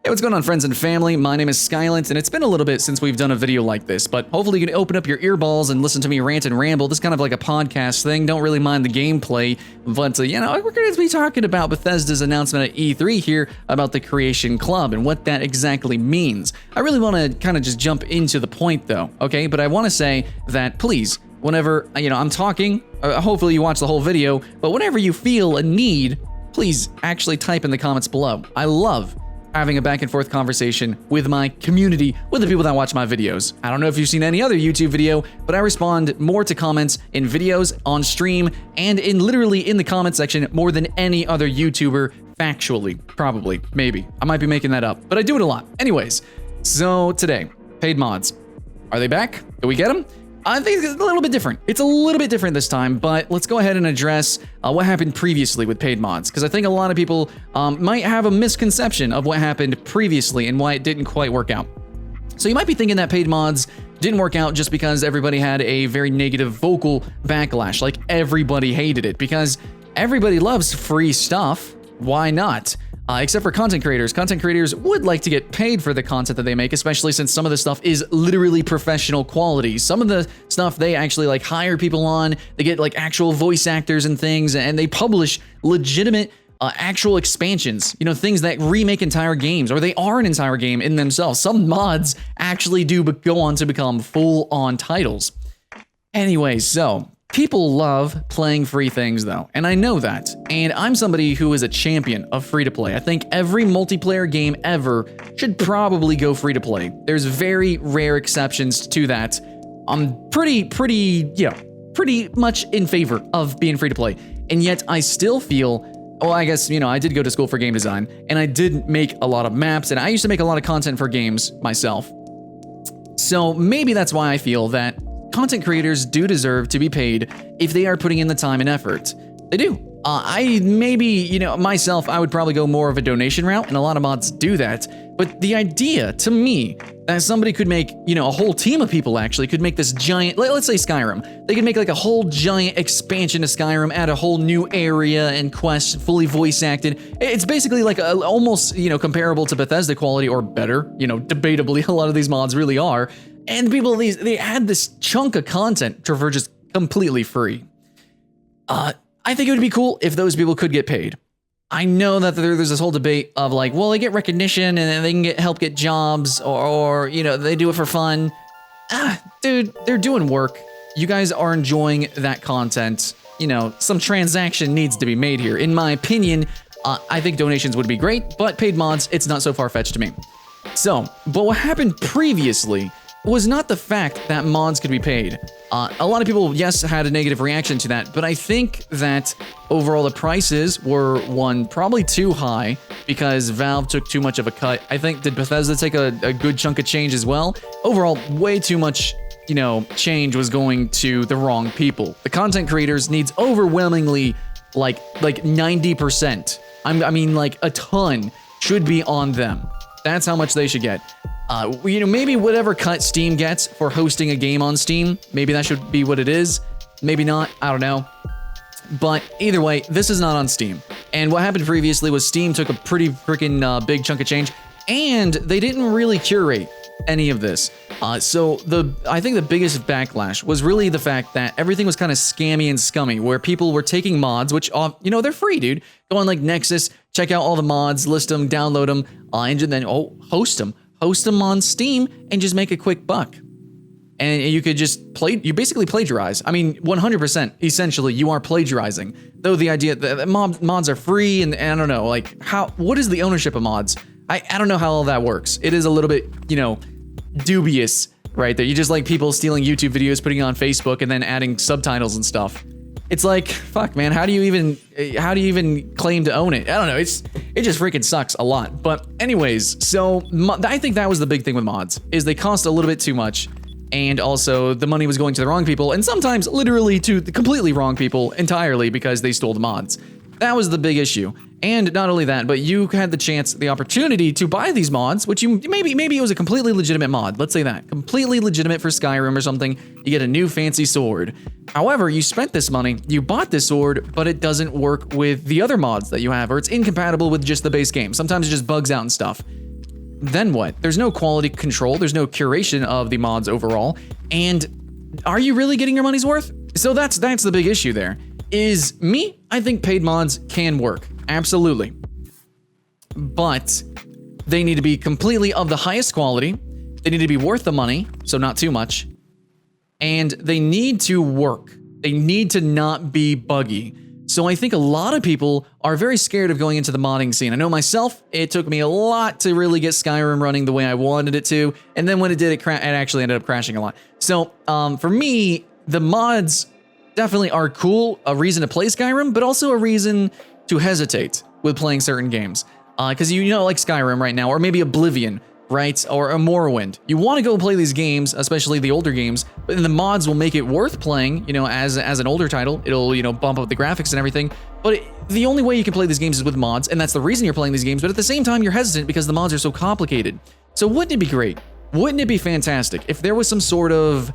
Hey, what's going on, friends and family? My name is Skylent, and it's been a little bit since we've done a video like this, but hopefully you can open up your earballs and listen to me rant and ramble. This is kind of like a podcast thing. Don't really mind the gameplay, but, you know, we're going to be talking about Bethesda's announcement at E3 here about the Creation Club and what that exactly means. I really want to kind of just jump into the point, though, okay? But I want to say that, please, whenever, you know, I'm talking, hopefully you watch the whole video, but whenever you feel a need, please actually type in the comments below. I love having a back and forth conversation with my community, with the people that watch my videos. I don't know if you've seen any other YouTube video, but I respond more to comments in videos, on stream, and literally in the comment section more than any other YouTuber, factually, probably, maybe. I might be making that up, but I do it a lot. Anyways, so today, paid mods. Are they back? Do we get them? I think it's a little bit different. It's a little bit different this time, but let's go ahead and address what happened previously with paid mods, because I think a lot of people might have a misconception of what happened previously and why it didn't quite work out. So you might be thinking that paid mods didn't work out just because everybody had a very negative vocal backlash, like everybody hated it, because everybody loves free stuff. Why not? Except for content creators. Content creators would like to get paid for the content that they make, especially since some of the stuff is literally professional quality. Some of the stuff they actually like hire people on, they get like actual voice actors and things, and they publish legitimate actual expansions, you know, things that remake entire games, or they are an entire game in themselves. Some mods actually do go on to become full-on titles. Anyways, so people love playing free things, though, and I know that. And I'm somebody who is a champion of free-to-play. I think every multiplayer game ever should probably go free-to-play. There's very rare exceptions to that. I'm pretty much in favor of being free-to-play. And yet I still feel, well, I guess, you know, I did go to school for game design, and I did make a lot of maps, and I used to make a lot of content for games myself. So maybe that's why I feel that content creators do deserve to be paid if they are putting in the time and effort. They do. I maybe, you know, myself, I would probably go more of a donation route, and a lot of mods do that. But the idea, to me, that somebody could make, you know, a whole team of people actually could make this giant, let's say Skyrim. They could make like a whole giant expansion to Skyrim, add a whole new area and quest, fully voice acted. It's basically like almost, you know, comparable to Bethesda quality or better. You know, debatably, a lot of these mods really are. And people, they add this chunk of content for just completely free. I think it would be cool if those people could get paid. I know that there's this whole debate of like, well, they get recognition and they can help get jobs, or you know, they do it for fun. Dude, they're doing work. You guys are enjoying that content. You know, some transaction needs to be made here. In my opinion, I think donations would be great, but paid mods, it's not so far-fetched to me. So, but what happened previously was not the fact that mods could be paid. A lot of people, yes, had a negative reaction to that, but I think that overall the prices were, one, probably too high because Valve took too much of a cut. I think, did Bethesda take a good chunk of change as well? Overall, way too much, you know, change was going to the wrong people. The content creators needs overwhelmingly like 90%. I mean, like a ton should be on them. That's how much they should get. You know, maybe whatever cut Steam gets for hosting a game on Steam, maybe that should be what it is. Maybe not, I don't know. But either way, this is not on Steam. And what happened previously was Steam took a pretty freaking big chunk of change, and they didn't really curate any of this. So I think the biggest backlash was really the fact that everything was kind of scammy and scummy, where people were taking mods, which, you know, they're free, dude. Go on like Nexus, check out all the mods, list them, download them, and then host them. Host them on Steam and just make a quick buck. And you could just you basically plagiarize. I mean, 100%, essentially, you are plagiarizing. Though the idea that mods are free, and I don't know, like, what is the ownership of mods? I don't know how all that works. It is a little bit, you know, dubious right there. You just like people stealing YouTube videos, putting it on Facebook, and then adding subtitles and stuff. It's like, fuck, man, how do you even claim to own it? I don't know, it just freaking sucks a lot. But anyways, so I think that was the big thing with mods, is they cost a little bit too much, and also the money was going to the wrong people, and sometimes literally to the completely wrong people entirely because they stole the mods. That was the big issue. And not only that, but you had the opportunity to buy these mods, which maybe it was a completely legitimate mod. Let's say that. Completely legitimate for Skyrim or something. You get a new fancy sword. However, you spent this money, you bought this sword, but it doesn't work with the other mods that you have, or it's incompatible with just the base game. Sometimes it just bugs out and stuff. then what? There's no quality control, there's no curation of the mods overall, and are you really getting your money's worth? So that's the big issue there. I think paid mods can work, absolutely. But they need to be completely of the highest quality, they need to be worth the money, so not too much, and they need to work. They need to not be buggy. So I think a lot of people are very scared of going into the modding scene. I know myself, it took me a lot to really get Skyrim running the way I wanted it to, and then when it did, it actually ended up crashing a lot. So for me, the mods definitely are cool, a reason to play Skyrim, but also a reason to hesitate with playing certain games. Because like Skyrim right now, or maybe Oblivion, right? Or a Morrowind. You want to go play these games, especially the older games, but then the mods will make it worth playing, as an older title. It'll, bump up the graphics and everything. But the only way you can play these games is with mods, and that's the reason you're playing these games, but at the same time, you're hesitant because the mods are so complicated. So wouldn't it be great? Wouldn't it be fantastic if there was some sort of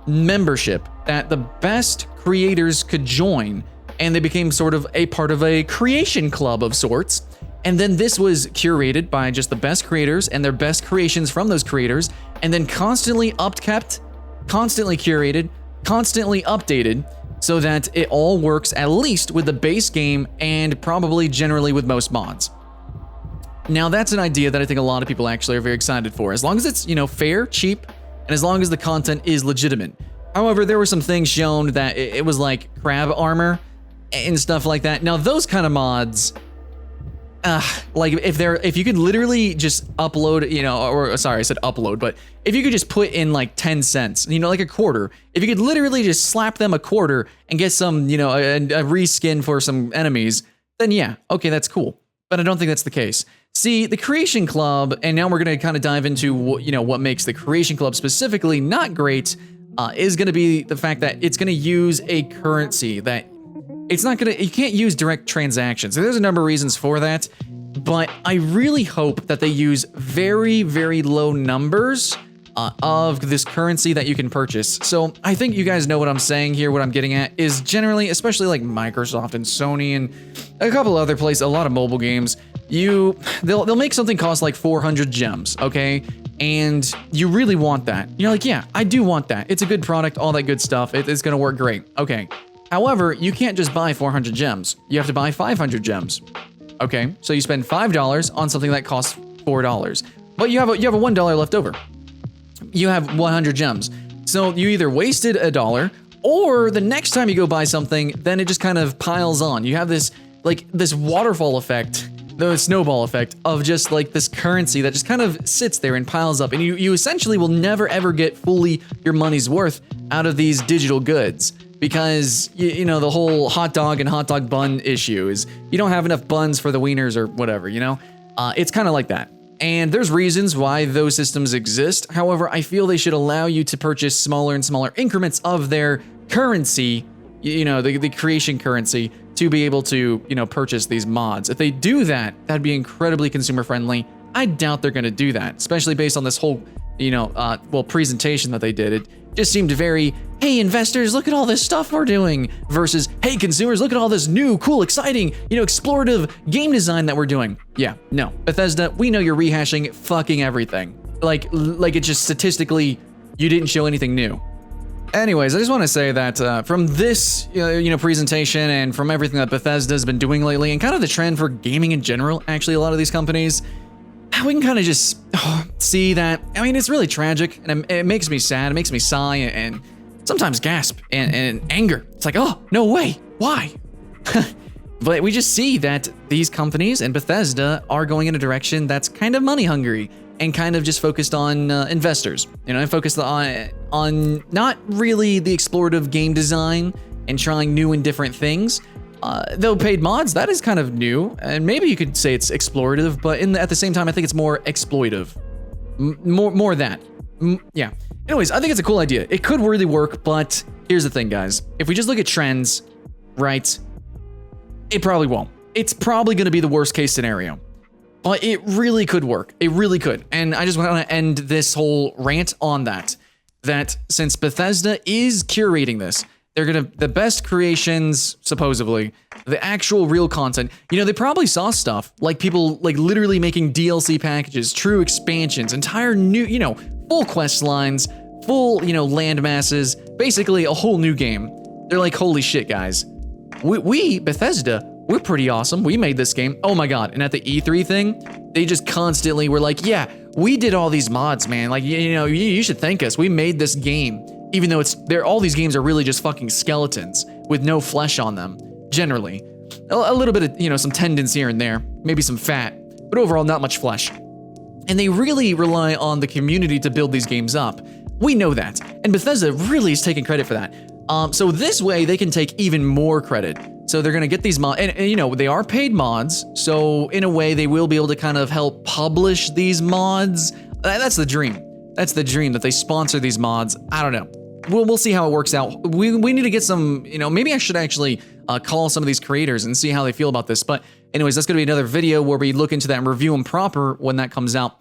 membership that the best creators could join, and they became sort of a part of a creation club of sorts? And then this was curated by just the best creators and their best creations from those creators, and then constantly upkept, constantly curated, constantly updated, so that it all works at least with the base game and probably generally with most mods. Now that's an idea that I think a lot of people actually are very excited for, as long as it's, fair, cheap, and as long as the content is legitimate. However, there were some things shown that it was like crab armor and stuff like that. Now those kind of mods, like if you could literally just upload, or sorry, I said upload, but if you could just put in like 10 cents, like a quarter, if you could literally just slap them a quarter and get some, a reskin for some enemies, then yeah, okay, that's cool. But I don't think that's the case. See, the Creation Club, and now we're going to kind of dive into what makes the Creation Club specifically not great, is going to be the fact that it's going to use a currency that you can't use direct transactions. So there's a number of reasons for that, but I really hope that they use very, very low numbers of this currency that you can purchase. So I think you guys know what I'm saying here. What I'm getting at is generally, especially like Microsoft and Sony and a couple other places, a lot of mobile games, they'll make something cost like 400 gems, okay? And you really want that. You're like, yeah, I do want that. It's a good product, all that good stuff. It's gonna work great, okay. However, you can't just buy 400 gems. You have to buy 500 gems. Okay, so you spend $5 on something that costs $4, but you have a $1 left over. You have 100 gems. So you either wasted $1, or the next time you go buy something, then it just kind of piles on. You have this waterfall effect, the snowball effect of just like this currency that just kind of sits there and piles up, and you essentially will never ever get fully your money's worth out of these digital goods. Because, the whole hot dog and hot dog bun issue is you don't have enough buns for the wieners or whatever, It's kind of like that. And there's reasons why those systems exist. However, I feel they should allow you to purchase smaller and smaller increments of their currency, the creation currency, to be able to, purchase these mods. If they do that, that'd be incredibly consumer friendly. I doubt they're going to do that, especially based on this whole, presentation that they did. It just seemed very, hey, investors, look at all this stuff we're doing, versus, hey, consumers, look at all this new, cool, exciting, explorative game design that we're doing. Yeah, no. Bethesda, we know you're rehashing fucking everything. Like it's just statistically, you didn't show anything new. Anyways, I just want to say that from this, presentation and from everything that Bethesda's been doing lately, and kind of the trend for gaming in general, actually, a lot of these companies, we can kind of just see that. I mean, it's really tragic, and it makes me sad. It makes me sigh and sometimes gasp and anger. It's like, oh, no way. Why? But we just see that these companies and Bethesda are going in a direction that's kind of money hungry and kind of just focused on investors, and focused on not really the explorative game design and trying new and different things. Though paid mods, that is kind of new, and maybe you could say it's explorative, but at the same time, I think it's more exploitive. More that. Yeah. Anyways, I think it's a cool idea. It could really work, but here's the thing, guys. If we just look at trends, right, it probably won't. It's probably going to be the worst case scenario, but it really could work. It really could. And I just want to end this whole rant on that since Bethesda is curating this, They're gonna, the best creations, supposedly, the actual real content. You know, they probably saw stuff like people like literally making DLC packages, true expansions, entire new, you know, full quest lines, full, you know, land masses, basically a whole new game. They're like, holy shit, guys. We Bethesda, we're pretty awesome. We made this game. Oh my God. And at the E3 thing, they just constantly were like, yeah, we did all these mods, man. Like, you know, you should thank us. We made this game. Even though all these games are really just fucking skeletons with no flesh on them, generally. A little bit of, you know, some tendons here and there, maybe some fat, but overall not much flesh. And they really rely on the community to build these games up. We know that, and Bethesda really is taking credit for that. So this way they can take even more credit. So they're gonna get these mods, and you know, they are paid mods, so in a way they will be able to kind of help publish these mods. That's the dream. That's the dream, that they sponsor these mods. I don't know. We'll see how it works out. We need to get some, you know, maybe I should actually call some of these creators and see how they feel about this. But anyways, that's gonna be another video where we look into that and review them proper when that comes out.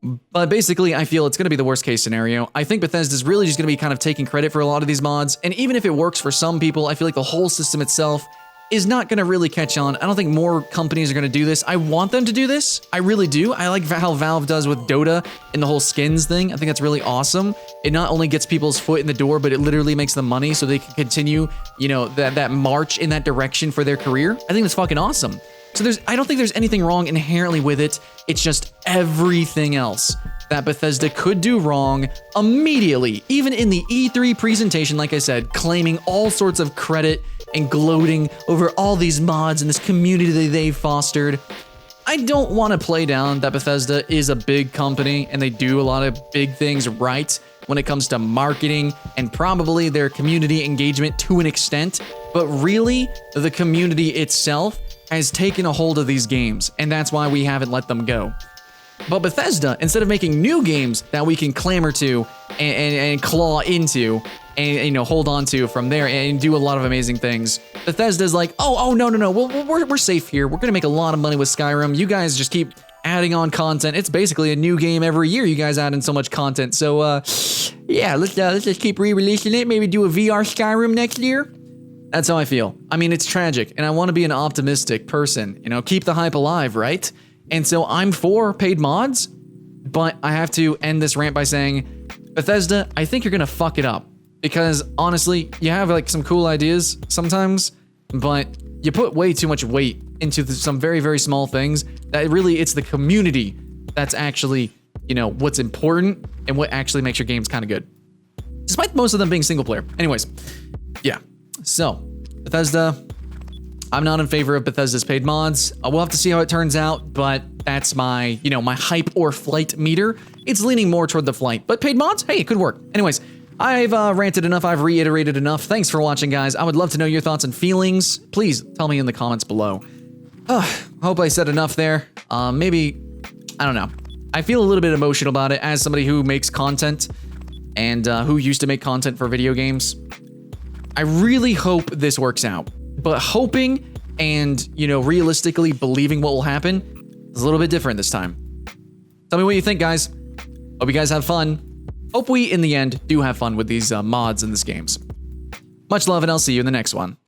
But basically, I feel it's gonna be the worst case scenario. I think Bethesda's really just gonna be kind of taking credit for a lot of these mods. And even if it works for some people, I feel like the whole system itself is not gonna really catch on. I don't think more companies are gonna do this. I want them to do this. I really do. I like how Valve does with Dota and the whole skins thing. I think that's really awesome. It not only gets people's foot in the door, but it literally makes them money so they can continue, you know, that march in that direction for their career. I think that's fucking awesome. So I don't think there's anything wrong inherently with it. It's just everything else that Bethesda could do wrong immediately, even in the E3 presentation, like I said, claiming all sorts of credit and gloating over all these mods and this community that they've fostered. I don't want to play down that Bethesda is a big company and they do a lot of big things right when it comes to marketing and probably their community engagement to an extent, but really the community itself has taken a hold of these games, and that's why we haven't let them go. But Bethesda, instead of making new games that we can clamor to and claw into and, you know, hold on to from there and do a lot of amazing things, Bethesda's like, oh no, we're safe here. We're gonna make a lot of money with Skyrim. You guys just keep adding on content. It's basically a new game every year. You guys add in so much content. So yeah, let's just keep re-releasing it. Maybe do a VR Skyrim next year. That's how I feel. I mean, it's tragic, and I want to be an optimistic person. You know, keep the hype alive, right? And so I'm for paid mods, but I have to end this rant by saying, Bethesda, I think you're gonna fuck it up. Because honestly, you have like some cool ideas sometimes, but you put way too much weight into some very, very small things that really it's the community that's actually, you know, what's important and what actually makes your games kind of good. Despite most of them being single player. Anyways, yeah. So, Bethesda, I'm not in favor of Bethesda's paid mods. We'll have to see how it turns out, but that's my, you know, my hype or flight meter. It's leaning more toward the flight, but paid mods, hey, it could work. Anyways, I've ranted enough, I've reiterated enough. Thanks for watching, guys. I would love to know your thoughts and feelings. Please tell me in the comments below. Hope I said enough there. Maybe, I don't know. I feel a little bit emotional about it as somebody who makes content and who used to make content for video games. I really hope this works out, but hoping and, you know, realistically believing what will happen is a little bit different this time. Tell me what you think, guys. Hope you guys have fun. Hope we, in the end, do have fun with these mods in these games. Much love, and I'll see you in the next one.